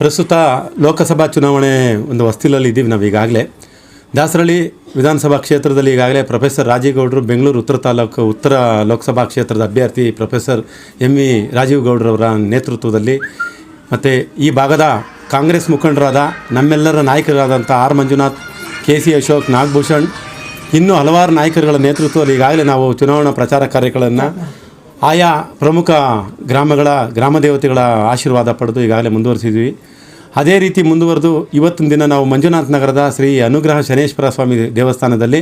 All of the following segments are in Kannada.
ಪ್ರಸ್ತುತ ಲೋಕಸಭಾ ಚುನಾವಣೆ ಒಂದು ಹೊಸ್ತಿಲಲ್ಲಿ ಇದ್ದೀವಿ ನಾವು ಈಗಾಗಲೇ. ದಾಸರಳ್ಳಿ ವಿಧಾನಸಭಾ ಕ್ಷೇತ್ರದಲ್ಲಿ ಈಗಾಗಲೇ ಪ್ರೊಫೆಸರ್ ರಾಜೀವ್ ಗೌಡರು ಬೆಂಗಳೂರು ಉತ್ತರ ಲೋಕಸಭಾ ಕ್ಷೇತ್ರದ ಅಭ್ಯರ್ಥಿ ಪ್ರೊಫೆಸರ್ ಎಂ.ವಿ. ರಾಜೀವ್ ಗೌಡರವರ ನೇತೃತ್ವದಲ್ಲಿ ಮತ್ತು ಈ ಭಾಗದ ಕಾಂಗ್ರೆಸ್ ಮುಖಂಡರಾದ ನಮ್ಮೆಲ್ಲರ ನಾಯಕರಾದಂಥ ಆರ್ ಮಂಜುನಾಥ್, ಕೆ.ಸಿ. ಅಶೋಕ್, ನಾಗಭೂಷಣ್ ಇನ್ನೂ ಹಲವಾರು ನಾಯಕರುಗಳ ನೇತೃತ್ವದಲ್ಲಿ ಈಗಾಗಲೇ ನಾವು ಚುನಾವಣಾ ಪ್ರಚಾರ ಕಾರ್ಯಗಳನ್ನು ಆಯಾ ಪ್ರಮುಖ ಗ್ರಾಮ ದೇವತೆಗಳ ಆಶೀರ್ವಾದ ಪಡೆದು ಈಗಾಗಲೇ ಮುಂದುವರಿಸಿದ್ವಿ. ಅದೇ ರೀತಿ ಮುಂದುವರೆದು ಇವತ್ತಿನ ದಿನ ನಾವು ಮಂಜುನಾಥ ನಗರದ ಶ್ರೀ ಅನುಗ್ರಹ ಶನೇಶ್ವರ ಸ್ವಾಮಿ ದೇವಸ್ಥಾನದಲ್ಲಿ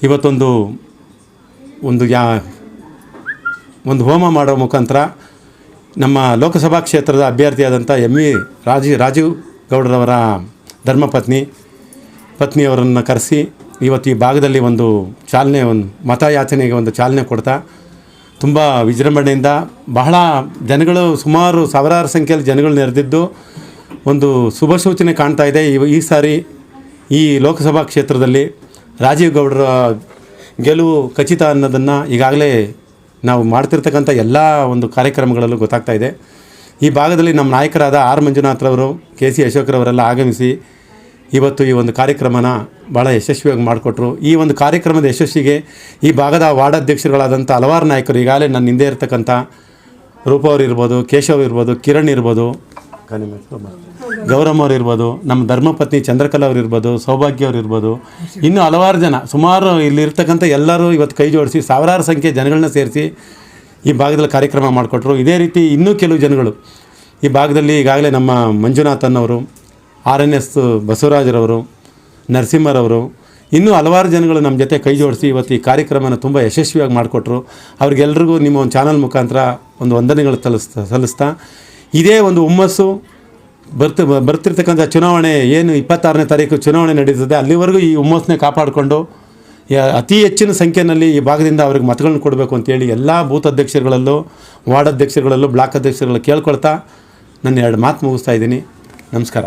ಇವತ್ತೊಂದು ಒಂದು ಹೋಮ ಮಾಡೋ ಮುಖಾಂತರ ನಮ್ಮ ಲೋಕಸಭಾ ಕ್ಷೇತ್ರದ ಅಭ್ಯರ್ಥಿಯಾದಂಥ ಎಂ.ವಿ. ರಾಜೀವ್ ಗೌಡರವರ ಪತ್ನಿಯವರನ್ನು ಕರೆಸಿ ಇವತ್ತು ಈ ಭಾಗದಲ್ಲಿ ಒಂದು ಮತಯಾಚನೆಗೆ ಒಂದು ಚಾಲನೆ ಕೊಡ್ತಾ ತುಂಬ ವಿಜೃಂಭಣೆಯಿಂದ ಬಹಳ ಜನಗಳು, ಸುಮಾರು ಸಾವಿರಾರು ಸಂಖ್ಯೆಯಲ್ಲಿ ಜನಗಳು ನೆರೆದಿದ್ದು ಒಂದು ಶುಭ ಸೂಚನೆ ಕಾಣ್ತಾ ಇದೆ. ಈ ಸಾರಿ ಈ ಲೋಕಸಭಾ ಕ್ಷೇತ್ರದಲ್ಲಿ ರಾಜೀವ್ ಗೌಡರ ಗೆಲುವು ಖಚಿತ ಅನ್ನೋದನ್ನು ಈಗಾಗಲೇ ನಾವು ಮಾಡ್ತಿರ್ತಕ್ಕಂಥ ಎಲ್ಲ ಒಂದು ಕಾರ್ಯಕ್ರಮಗಳಲ್ಲೂ ಗೊತ್ತಾಗ್ತಾ ಇದೆ. ಈ ಭಾಗದಲ್ಲಿ ನಮ್ಮ ನಾಯಕರಾದ ಆರ್ ಮಂಜುನಾಥ್ರವರು, ಕೆ.ಸಿ. ಅಶೋಕ್ರವರೆಲ್ಲ ಆಗಮಿಸಿ ಇವತ್ತು ಈ ಒಂದು ಕಾರ್ಯಕ್ರಮನ ಭಾಳ ಯಶಸ್ವಿಯಾಗಿ ಮಾಡಿಕೊಟ್ರು. ಈ ಒಂದು ಕಾರ್ಯಕ್ರಮದ ಯಶಸ್ವಿಗೆ ಈ ಭಾಗದ ವಾರ್ಡ್ ಅಧ್ಯಕ್ಷರುಗಳಾದಂಥ ಹಲವಾರು ನಾಯಕರು, ಈಗಾಗಲೇ ನನ್ನ ಹಿಂದೆ ಇರ್ತಕ್ಕಂಥ ರೂಪ ಅವರು ಇರ್ಬೋದು, ಕೇಶವ್ ಇರ್ಬೋದು, ಕಿರಣ್ ಇರ್ಬೋದು, ಗೌರಮ್ಮ ಅವ್ರು ಇರ್ಬೋದು, ನಮ್ಮ ಧರ್ಮಪತ್ನಿ ಚಂದ್ರಕಲಾ ಅವ್ರು ಇರ್ಬೋದು, ಸೌಭಾಗ್ಯ ಅವ್ರು ಇರ್ಬೋದು, ಇನ್ನೂ ಹಲವಾರು ಜನ, ಸುಮಾರು ಇಲ್ಲಿರ್ತಕ್ಕಂಥ ಎಲ್ಲರೂ ಇವತ್ತು ಕೈ ಜೋಡಿಸಿ ಸಾವಿರಾರು ಸಂಖ್ಯೆ ಜನಗಳನ್ನ ಸೇರಿಸಿ ಈ ಭಾಗದಲ್ಲಿ ಕಾರ್ಯಕ್ರಮ ಮಾಡಿಕೊಟ್ರು. ಇದೇ ರೀತಿ ಇನ್ನೂ ಕೆಲವು ಜನಗಳು ಈ ಭಾಗದಲ್ಲಿ ಈಗಾಗಲೇ ನಮ್ಮ ಮಂಜುನಾಥನ್ ಅವರು, RNS ಬಸವರಾಜರವರು, ನರಸಿಂಹರವರು, ಇನ್ನೂ ಹಲವಾರು ಜನಗಳು ನಮ್ಮ ಜೊತೆ ಕೈ ಜೋಡಿಸಿ ಇವತ್ತು ಈ ಕಾರ್ಯಕ್ರಮನ ತುಂಬ ಯಶಸ್ವಿಯಾಗಿ ಮಾಡಿಕೊಟ್ರು. ಅವ್ರಿಗೆಲ್ರಿಗೂ ನಿಮ್ಮ ಒಂದು ಚಾನಲ್ ಮುಖಾಂತರ ಒಂದು ವಂದನೆಗಳು ಸಲ್ಲಿಸ್ತಾ ಇದೇ ಒಂದು ಹುಮ್ಮಸ್ಸು ಬರ್ತಿರ್ತಕ್ಕಂಥ ಚುನಾವಣೆ ಏನು 26ನೇ ತಾರೀಕು ಚುನಾವಣೆ ನಡೀತದೆ, ಅಲ್ಲಿವರೆಗೂ ಈ ಹುಮ್ಮಸ್ಸನ್ನೇ ಕಾಪಾಡಿಕೊಂಡು ಅತಿ ಹೆಚ್ಚಿನ ಸಂಖ್ಯೆಯಲ್ಲಿ ಈ ಭಾಗದಿಂದ ಅವ್ರಿಗೆ ಮತಗಳನ್ನ ಕೊಡಬೇಕು ಅಂತೇಳಿ ಎಲ್ಲ ಬೂತ್ ಅಧ್ಯಕ್ಷರುಗಳಲ್ಲೂ, ವಾರ್ಡ್ ಅಧ್ಯಕ್ಷರುಗಳಲ್ಲೂ, ಬ್ಲಾಕ್ ಅಧ್ಯಕ್ಷರುಗಳು ಕೇಳ್ಕೊಳ್ತಾ ನನ್ನ 2 ಮಾತು ಮುಗಿಸ್ತಾ ಇದ್ದೀನಿ. ನಮಸ್ಕಾರ.